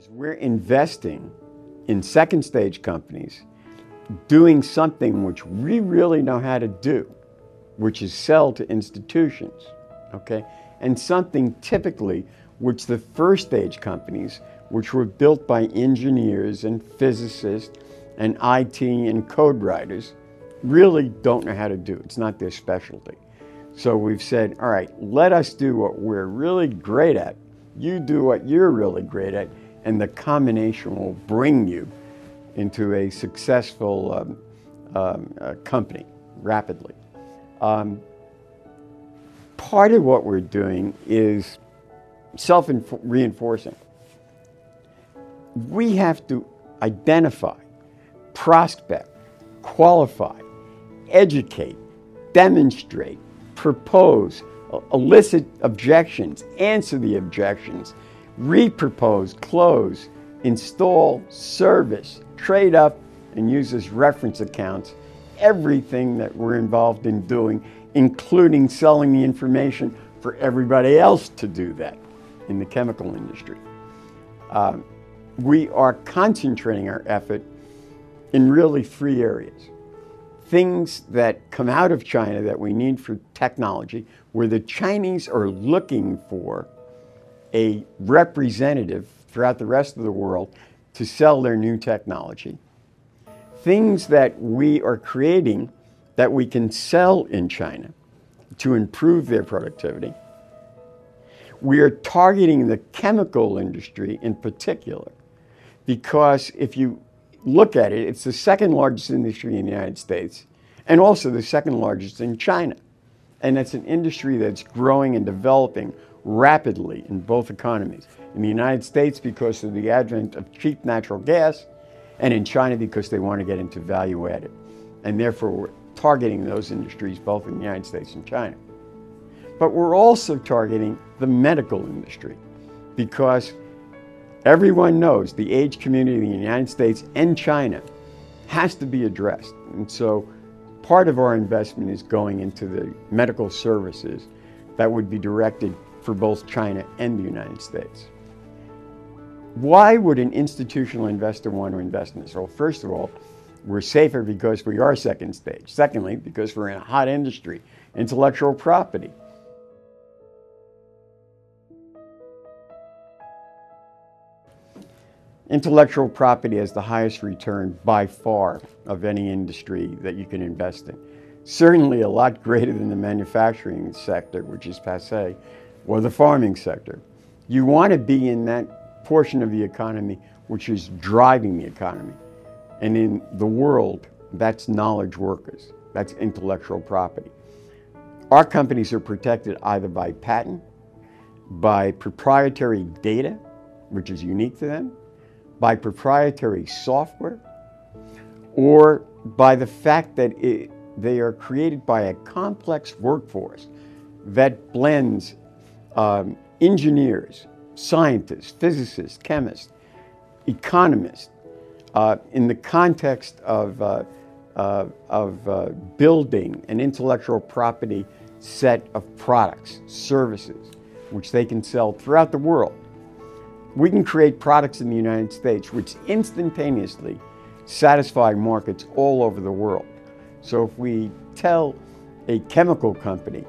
is we're investing in second stage companies doing something which we really know how to do, which is sell to institutions, okay? And something typically which the first stage companies, which were built by engineers and physicists and IT and code writers, really don't know how to do. It's not their specialty. So we've said, all right, let us do what we're really great at. You do what you're really great at, and the combination will bring you into a successful company rapidly. Part of what we're doing is self-reinforcing. We have to identify, prospect, qualify, educate, demonstrate, propose, elicit objections, answer the objections, repropose, close, install, service, trade up, and use as reference accounts everything that we're involved in doing, including selling the information for everybody else to do that in the chemical industry. We are concentrating our effort in really three areas. Things that come out of China that we need for technology, where the Chinese are looking for a representative throughout the rest of the world to sell their new technology. Things that we are creating that we can sell in China to improve their productivity. We are targeting the chemical industry in particular because if you look at it, it's the second largest industry in the United States and also the second largest in China. And it's an industry that's growing and developing rapidly in both economies. In the United States because of the advent of cheap natural gas, and in China because they want to get into value added. And therefore we're targeting those industries both in the United States and China. But we're also targeting the medical industry because everyone knows the AIDS community in the United States and China has to be addressed. And so part of our investment is going into the medical services that would be directed for both China and the United States. Why would an institutional investor want to invest in this? Well, first of all, we're safer because we are second stage. Secondly, because we're in a hot industry, intellectual property. Intellectual property has the highest return by far of any industry that you can invest in. Certainly a lot greater than the manufacturing sector, which is passé, or the farming sector. You want to be in that portion of the economy which is driving the economy. And in the world, that's knowledge workers, that's intellectual property. Our companies are protected either by patent, by proprietary data, which is unique to them, by proprietary software, or by the fact that they are created by a complex workforce that blends engineers, scientists, physicists, chemists, economists, in the context of building an intellectual property set of products, services, which they can sell throughout the world. We can create products in the United States which instantaneously satisfy markets all over the world. So if we tell a chemical company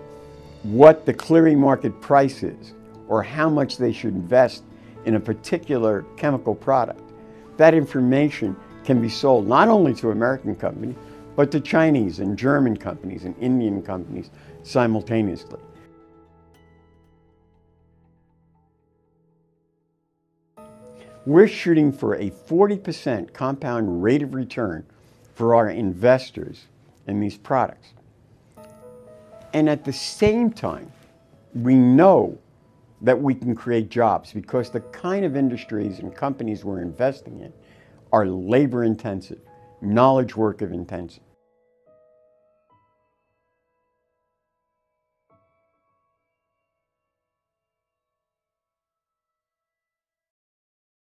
what the clearing market price is or how much they should invest in a particular chemical product, that information can be sold not only to American companies, but to Chinese and German companies and Indian companies simultaneously. We're shooting for a 40% compound rate of return for our investors in these products. And at the same time, we know that we can create jobs because the kind of industries and companies we're investing in are labor intensive, knowledge worker intensive.